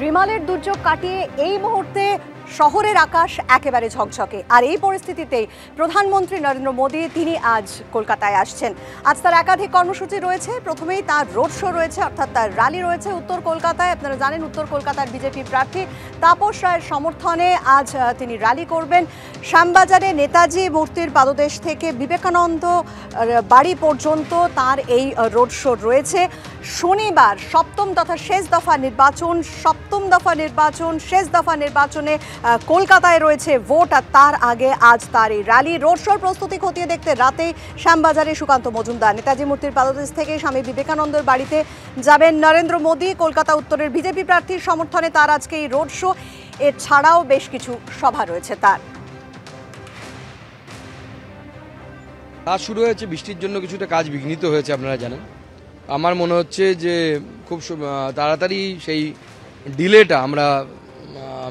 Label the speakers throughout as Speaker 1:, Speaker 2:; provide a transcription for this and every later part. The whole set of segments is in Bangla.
Speaker 1: রিমালের দুর্যোগ কাটিয়ে এই মুহূর্তে শহরের আকাশ একেবারে ঝকঝকে। আর এই পরিস্থিতিতেই প্রধানমন্ত্রী নরেন্দ্র মোদী তিনি আজ কলকাতায় আসছেন। আজ তার একাধিক কর্মসূচি রয়েছে। প্রথমেই তার রোড শো রয়েছে, অর্থাৎ তার র্যালি রয়েছে উত্তর কলকাতায়। আপনারা জানেন উত্তর কলকাতার বিজেপি প্রার্থী তাপস রায়ের সমর্থনে আজ তিনি র্যালি করবেন। শ্যামবাজারে নেতাজি মূর্তির পাদদেশ থেকে বিবেকানন্দ বাড়ি পর্যন্ত তার এই রোড শো রয়েছে। শনিবার সপ্তম তথা শেষ দফা নির্বাচন, শেষ দফা নির্বাচনে কলকাতায় রয়েছে ভোট, আর তার আগে আজ তার এই র্যালি রোড শোর প্রস্তুতি খতিয়ে দেখতে রাতেই শ্যামবাজারে সুকান্ত মজুমদার নেতাজি মূর্তির পাদদেশ থেকে স্বামী বিবেকানন্দের বাড়িতে যাবেন নরেন্দ্র মোদী। কলকাতা উত্তরের বিজেপি প্রার্থীর সমর্থনে তার আজকে এই রোড শো। এছাড়াও বেশ কিছু সভা রয়েছে তার।
Speaker 2: কাজ শুরু হয়েছে, বৃষ্টির জন্য কিছুটা কাজ বিঘ্নিত হয়েছে আপনারা জানেন। আমার মনে হচ্ছে যে খুব তাড়াতাড়ি সেই ডিলেটা আমরা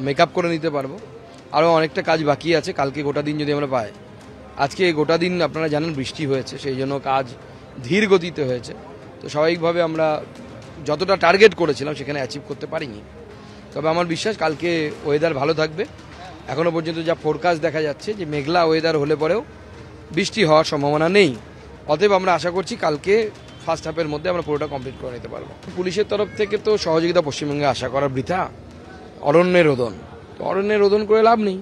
Speaker 2: মেকআপ করে নিতে পারবো। আরও অনেকটা কাজ বাকি আছে, কালকে গোটা দিন যদি আমরা পাই। আজকে গোটা দিন আপনারা জানেন বৃষ্টি হয়েছে, সেই জন্য কাজ ধীর গতিতে হয়েছে। তো স্বাভাবিকভাবে আমরা যতটা টার্গেট করেছিলাম সেখানে অ্যাচিভ করতে পারিনি। তবে আমার বিশ্বাস কালকে ওয়েদার ভালো থাকবে। এখনও পর্যন্ত যা ফোরকাস্ট দেখা যাচ্ছে যে মেঘলা ওয়েদার হলে পরেও বৃষ্টি হওয়ার সম্ভাবনা নেই। অতএব আমরা আশা করছি কালকে ফার্স্ট হাফের মধ্যে আমরা পুরোটা কমপ্লিট করে নিতে পারবো। পুলিশের তরফ থেকে তো সহযোগিতা পশ্চিমবঙ্গে আশা করার বৃথা। অরণ্যের রোদন, তো অরণ্যের রোদন করে লাভ নেই।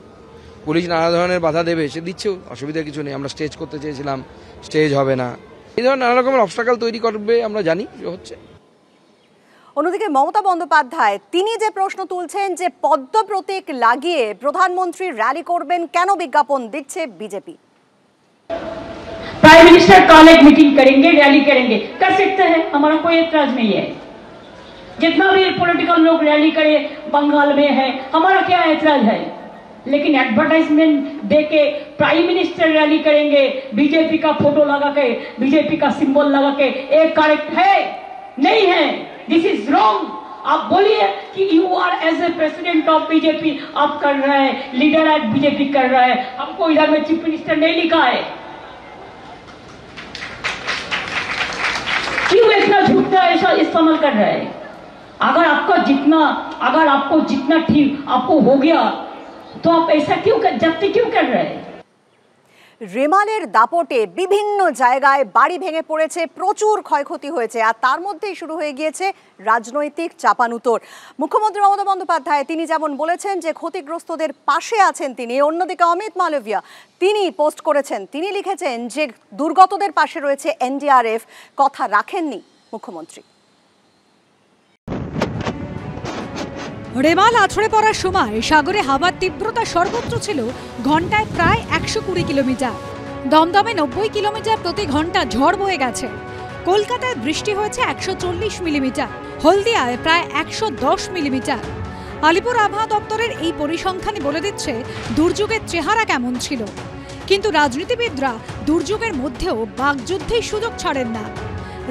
Speaker 2: পুলিশ নানা ধরনের বাধা দেবে, সে দিচ্ছেও, অসুবিধা কিছু নেই। আমরা স্টেজ করতে চেয়েছিলাম, স্টেজ হবে না, এই ধরনের নানা রকমের অবস্টাকল তৈরি করবে আমরা জানি হচ্ছে।
Speaker 1: অন্যদিকে মমতা বন্দ্যোপাধ্যায় তিনি যে প্রশ্ন তুলছেন যে পদ্ম প্রতীক লাগিয়ে প্রধানমন্ত্রী র্যালি করবেন, কেন বিজ্ঞাপন দিচ্ছে BJP?
Speaker 3: Prime minister college meeting करेंगे, रैली करेंगे, कर सकते हैं, हमारा कोई एतराज नहीं है। जितना भी पॉलिटिकल लोग रैली करे बंगाल में है, हमारा क्या एतराज है। लेकिन एडवर्टाइजमेंट देके प्राइम मिनिस्टर रैली करेंगे, बीजेपी का फोटो लगा के, बीजेपी का सिंबल लगा के, एक करेक्ट है नहीं है, दिस इज रॉन्ग। आप बोलिए कि you are as a president of BJP आप कर रहे हैं, लीडर एट बीजेपी कर रहा है, हमको इधर में चीफ मिनिस्टर नहीं लिखा है। क्यों इतना झूठ का ऐसा इस्तेमाल कर रहा है? अगर आपको जितना ठीक आपको हो गया तो आप ऐसा क्यों जब्ती क्यों कर रहे हैं?
Speaker 1: রেমালের দাপটে বিভিন্ন জায়গায় বাড়ি ভেঙে পড়েছে, প্রচুর ক্ষয়ক্ষতি হয়েছে, আর তার মধ্যেই শুরু হয়ে গিয়েছে রাজনৈতিক চাপানুতোর। মুখ্যমন্ত্রী মমতা বন্দ্যোপাধ্যায় তিনি যেমন বলেছেন যে ক্ষতিগ্রস্তদের পাশে আছেন তিনি, অন্যদিকে অমিত মালভিয়া তিনি পোস্ট করেছেন, তিনি লিখেছেন যে দুর্গতদের পাশে রয়েছে এনডিআরএফ। কথা রাখেননি মুখ্যমন্ত্রী।
Speaker 4: রেমাল আছড়ে পড়ার সময় সাগরে হাওয়ার তীব্রতা সর্বোচ্চ ছিল ঘন্টায় প্রায় 120 কিলোমিটার। দমদমে 90 কিলোমিটার প্রতি ঘন্টা ঝড় বয়ে গেছে। কলকাতায় বৃষ্টি হয়েছে 140 মিলিমিটার, হলদিয়ায় প্রায় 110 মিলিমিটার। আলিপুর আবহাওয়া দপ্তরের এই পরিসংখ্যানই বলে দিচ্ছে দুর্যোগের চেহারা কেমন ছিল। কিন্তু রাজনীতিবিদরা দুর্যোগের মধ্যেও বাকযুদ্ধের সুযোগ ছাড়েন না।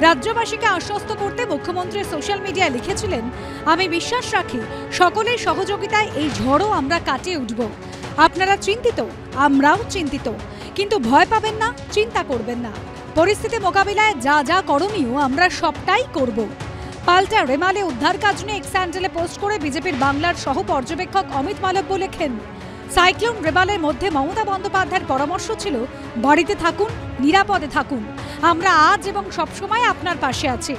Speaker 4: রাজ্যবাসীকে আশ্বস্ত করতে মুখ্যমন্ত্রী সোশ্যাল মিডিয়ায় লিখেছিলেন, আমি বিশ্বাস রাখি সকলের সহযোগিতায় এই ঝড়ও আমরা কাটিয়ে উঠব। আপনারা চিন্তিত, আমরাও চিন্তিত, কিন্তু ভয় পাবেন না, চিন্তা করবেন না। পরিস্থিতি মোকাবিলায় যা যা করণীয় আমরা সবটাই করব। পাল্টা রেমালে উদ্ধার কাজ নিয়ে এক্স হ্যান্ডেলে পোস্ট করে বিজেপির বাংলার সহ পর্যবেক্ষক অমিত মালব্য লেখেন, সাইক্লোন রেমালের মধ্যে মমতা বন্দ্যোপাধ্যায়ের পরামর্শ ছিল বাড়িতে থাকুন, নিরাপদে থাকুন। আমরা আজ এবং সবসময় আপনার পাশে আছি।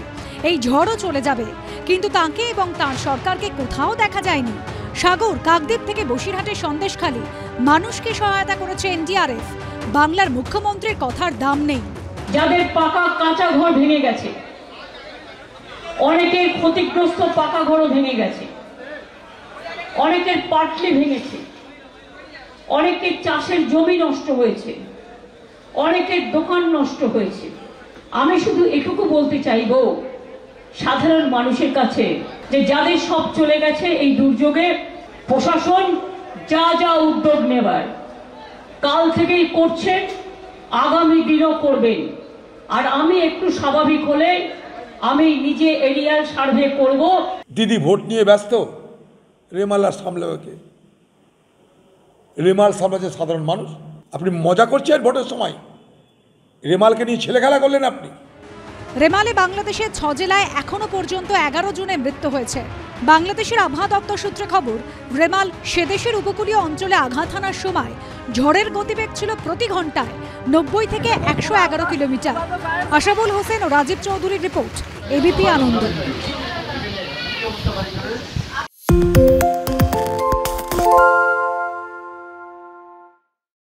Speaker 4: এই ঝড়ও চলে যাবে, কিন্তু তাঁকে এবং তাঁর সরকারকে কোথাও দেখা যায়নি। সাগর, কাকদ্বীপ থেকে বসিরহাটের সন্দেশখালী মানুষকে সহায়তা করেছে এনডিআরএফ। বাংলার মুখ্যমন্ত্রীর কথার দাম নেই।
Speaker 3: যাদের পাকা কাঁচা ঘর ভেঙে গেছে, অনেকের ক্ষতিগ্রস্ত পাকা ঘরও ভেঙে গেছে, অনেকের পাটলি ভেঙেছে, অনেকের চাষের জমি নষ্ট হয়েছে, অনেকের দোকান নষ্ট হয়েছে। আমি শুধু এটুকু বলতে চাইব সাধারণ মানুষের কাছে যে যাদের সব চলে গেছে এই দুর্যোগে, প্রশাসন যা যা উদ্যোগ নেবার কাল থেকেই করছেন, আগামী দিনও করবেন। আর আমি একটু স্বাভাবিক হলে আমি নিজে এরিয়াল সার্ভে করব।
Speaker 5: দিদি ভোট নিয়ে ব্যস্ত, রেমাল আর সামলাবে কে? রেমাল সামলাচ্ছে সাধারণ মানুষ। আপনি মজা করছেন ভোটের সময়, রেমালকে নিয়ে ছেলে খেলা করলেন আপনি।
Speaker 4: রেমালে বাংলাদেশের 6 জেলায় এখনো পর্যন্ত 11 জনের মৃত্যু হয়েছে। বাংলাদেশের আবহাওয়া দপ্তর সূত্রে খবর, রেমাল সেদেশের উপকূলীয় অঞ্চলে আঘাত হানার সময় ঝড়ের গতিবেগ ছিল প্রতি ঘন্টায় 90 থেকে 111 কিলোমিটার। আশাবুল হোসেন ও রাজীব চৌধুরীর রিপোর্ট, এবিপি আনন্দ।